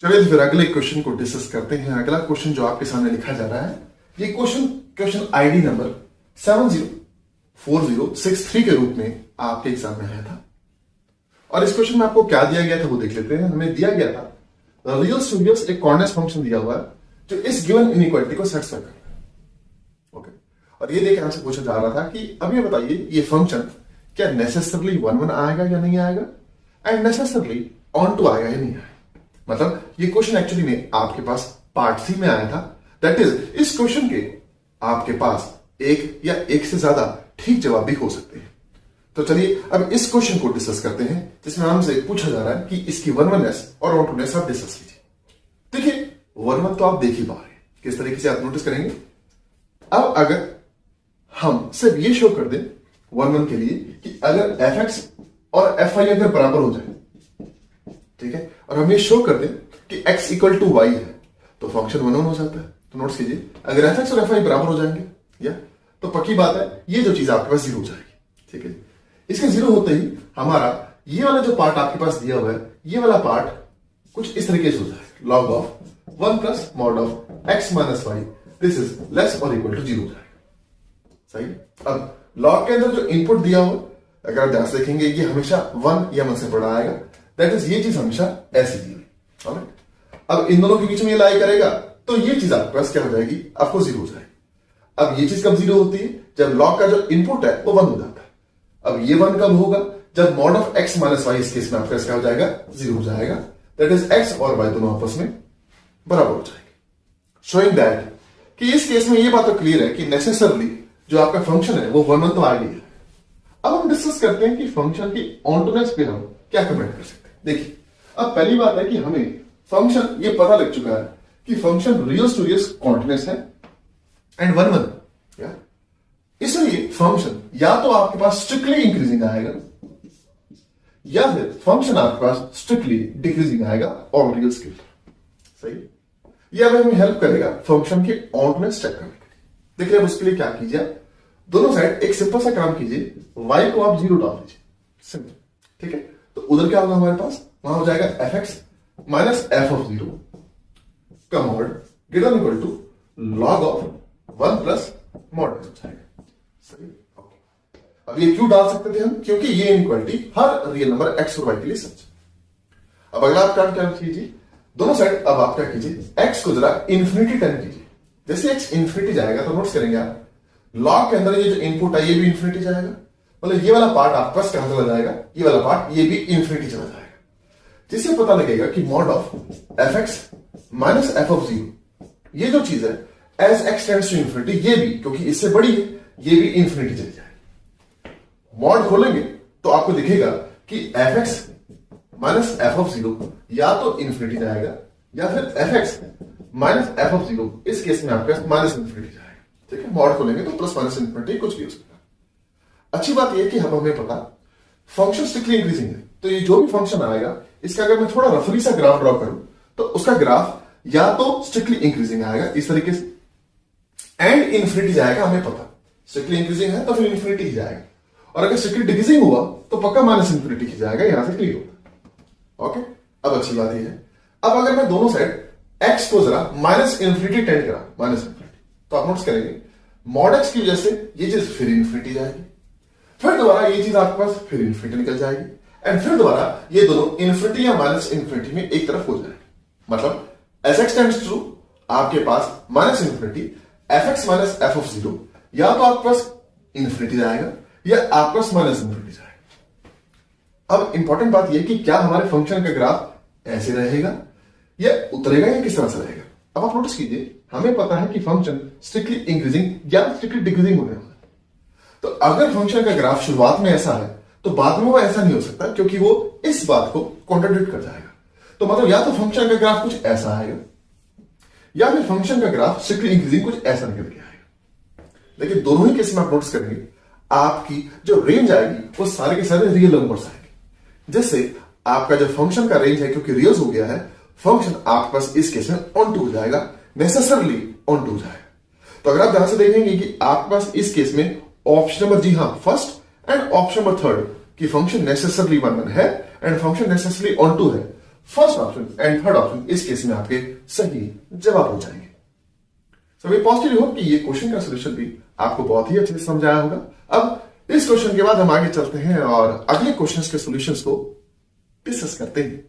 चलिए तो फिर अगले क्वेश्चन को डिस्कस करते हैं। अगला क्वेश्चन जो आपके सामने लिखा जा रहा है, ये क्वेश्चन आईडी नंबर 704063 के रूप में आपके एग्जाम में आया था। और इस क्वेश्चन में आपको क्या दिया गया था वो देख लेते हैं। हमें दिया गया था रियल स्टूडियोस एक कॉर्डिनेट फंक्शन दिया हुआ है जो इस गिवन इनइक्वालिटी को सेटिस्फाई करता है। ओके, और ये देख हमसे पूछा जा रहा था कि अब ये बताइए ये फंक्शन क्या नेसेसरली 1 1 आएगा या नहीं आएगा, एंड नेसेसरली ऑन टू आएगा या नहीं आएगा। मतलब ये क्वेश्चन एक्चुअली में आपके पास पार्ट सी में आया था। दैट इज इस क्वेश्चन के आपके पास एक या एक से ज्यादा ठीक जवाब भी हो सकते हैं। तो चलिए अब इस क्वेश्चन को डिस्कस करते हैं जिसमें हमसे पूछा जा रहा है कि इसकी 1 1s और ऑन टू नेस आप डिस्कस कीजिए। देखिए 1 1 तो आप देख ही पा रहे हैं, किस तरीके से आप नोटिस करेंगे। अब अगर हम सिर्फ ये शो कर दें 1 1 के लिए कि अगर fx और fy अगर बराबर हो जाए, ठीक है, और हम ये शो कर दें कि x इक्वल टू y है, तो फंक्शन 1 1 हो जाता है। तो नोट्स कीजिए अगर fx और fy बराबर हो जाएंगे या तो पक्की बात है ये जो चीज आपके पास जीरो हो जाएगी। ठीक है, इसके जीरो होते ही हमारा ये वाला जो पार्ट आपके पास दिया हुआ है, ये वाला पार्ट कुछ इस तरीके से हो जाएगा, log of 1 plus mod of x minus why this is less और इक्वल टू 0 हो जाएगा। सही। अब log के अंदर जो इनपुट दिया हुआ, अगर आप ध्यान से देखेंगे ये हमेशा 1 या 1 से बड़ा आएगा। दैट इज ये चीज हमेशा ऐसी दी हुई। अब इन दोनों के बीच में ये लाई करेगा तो ये चीज आपके पास क्या हो जाएगी, आपको 0 हो जाएगी। अब ये चीज कब 0 होती है, जब log का जो इनपुट है वो 1 हो जाता है। अब ये 1 कब होगा, जब mod of x minus y इस केस में आपका क्या हो जाएगा, 0 हो जाएगा। दैट इज x और y दोनों आपस में बराबर हो जाएंगे, शोइंग दैट कि इस केस में ये बात तो क्लियर है कि नेसेसरली जो आपका फंक्शन है वो 1 1 तो आ गई है। अब हम डिस्कस करते हैं कि फंक्शन की ऑनटोनेस पे हम क्या कमेंट कर सकते हैं। देखिए अब पहली बात है कि हमें फंक्शन ये पता लग चुका है कि फंक्शन रियल स्टूडियस कॉन्टिन्यूअस है एंड 1 1, या इसलिए फंक्शन या तो आपके पास स्ट्रिक्टली इंक्रीजिंग आएगा या फिर फंक्शन आपके पास स्ट्रिक्टली डिक्रीजिंग आएगा और रियल स्केल। सही। ये अब हमें हेल्प करेगा फंक्शन के ऑनटोनेस चेक करने के लिए। देखिए अब उसके लिए क्या कीजिए, दोनों साइड एक सिंपल सा काम कीजिए, y को आप 0 डाल दीजिए, सिंपल। ठीक है, तो उधर क्या होगा हमारे पास, वहां हो जाएगा fx माइनस f ऑफ 0 का mod greater than equal to log of 1 plus mod हो जाएगा। सही। अब ये क्यों डाल सकते थे हम, क्योंकि ये इनइक्वालिटी हर रियल नंबर x और y के लिए सच। अब अगला आप क्या कीजिए, दोनों साइड अब आप क्या कीजिए, x को जरा इंफिनिटी टर्न कीजिए। जैसे x इंफिनिटी जाएगा तो नोट्स करेंगे आप log के अंदर ये जो इनपुट है ये भी इंफिनिटी जाएगा, मतलब ये वाला पार्ट आपके पास कहां चला जाएगा, ये वाला पार्ट ये भी इंफिनिटी चला जाएगा, जिससे पता लगेगा कि mod of fx minus f of 0 ये जो चीज है as x tends to infinity, ये भी क्योंकि इससे बड़ी है ये भी इंफिनिटी चली जाएगी। मॉड खोलेंगे तो आपको दिखेगा कि fx माइनस f ऑफ 0 या तो इंफिनिटी जाएगा या फिर fx माइनस f ऑफ 0, इस केस में आपके पास माइनस इंफिनिटी जाएगा। ठीक है, मॉड खोलेंगे तो प्लस माइनस इंफिनिटी कुछ भी हो सकता है। अच्छी बात यह कि हम हमें पता फंक्शन स्ट्रिक्टली इंक्रीजिंग है, तो ये जो भी फंक्शन आएगा इसका अगर मैं थोड़ा रफली सा ग्राफ ड्रॉ करूं तो उसका ग्राफ या तो स्ट्रिक्टली इंक्रीजिंग आएगा इस तरीके से एंड इंफिनिटी जाएगा, हमें पता स्ट्रिक्टली इंक्रीजिंग है तो फिर इंफिनिटी ही जाएगा, और अगर स्ट्रिक्टली डिक्रीजिंग हुआ तो पक्का माइनस इंफिनिटी ही जाएगा, यहां से क्लियर होगा। ओके, अब अच्छी बात यह है, अब अगर मैं दोनों साइड x को जरा माइनस इंफिनिटी टेंड करा, माइनस इंफिनिटी, तो आप नोट्स करेंगे मॉड x की वजह से ये चीज फिर इंफिनिटी जाएगी, फिर दोबारा ये चीज आपके पास फिर इंफिनिटी निकल जाएगी, एंड फिर दोबारा ये दोनों इंफिनिटी या माइनस इंफिनिटी में एक तरफ हो जाएंगे। मतलब एस एक्स टेंड्स टू आपके पास minus infinity, f x minus f of 0 या तो आपके पास इंफिनिटी जाएगा या आपके पास माइनस इंफिनिटी जाएगा। अब इंपॉर्टेंट बात यह कि क्या हमारे फंक्शन का ग्राफ ऐसे रहेगा या उतरेगा या किस तरह से रहेगा। अब आप नोटिस कीजिए, हमें पता है कि फंक्शन स्ट्रिक्टली इंक्रीजिंग या स्ट्रिक्टली डिक्रीजिंग होने वाला है, तो अगर फंक्शन का ग्राफ शुरुआत में ऐसा है तो बाद में वो ऐसा नहीं हो सकता, क्योंकि वो इस बात को कॉन्ट्राडिक्ट कर जाएगा। तो मतलब या तो फंक्शन का ग्राफ कुछ ऐसा आएगा या फिर फंक्शन का ग्राफ स्ट्रिक्टली इंक्रीजिंग कुछ ऐसा निकल के आएगा। लेकिन दोनों ही केस में आप नोटिस करेंगे आपकी जो रेंज आएगी वो सारे के सारे रियल नंबर्स आएंगे, जिससे आपका जो फंक्शन का रेंज है क्योंकि रियल हो गया है, फंक्शन आपके पास इस केस में ऑन टू हो जाएगा, नेसेसरली ऑन टू हो जाएगा। तो अगर आप ध्यान से देखेंगे कि आपके पास इस केस में ऑप्शन नंबर, जी हां, first and option number third कि फंक्शन नेसेसरली 1 1 है and function necessarily onto है, first option and third option इस केस में आपके सही जवाब हो जाएंगे। सो वी पॉजिटिवली होप कि ये क्वेश्चन का सोल्यूशन भी आपको बहुत ही अच्छे से समझ आया होगा। अब इस क्वेश्चन के बाद हम आगे चलते हैं और अगले क्वेश्चन के सोल्यूशंस को डिस्कस करते हैं।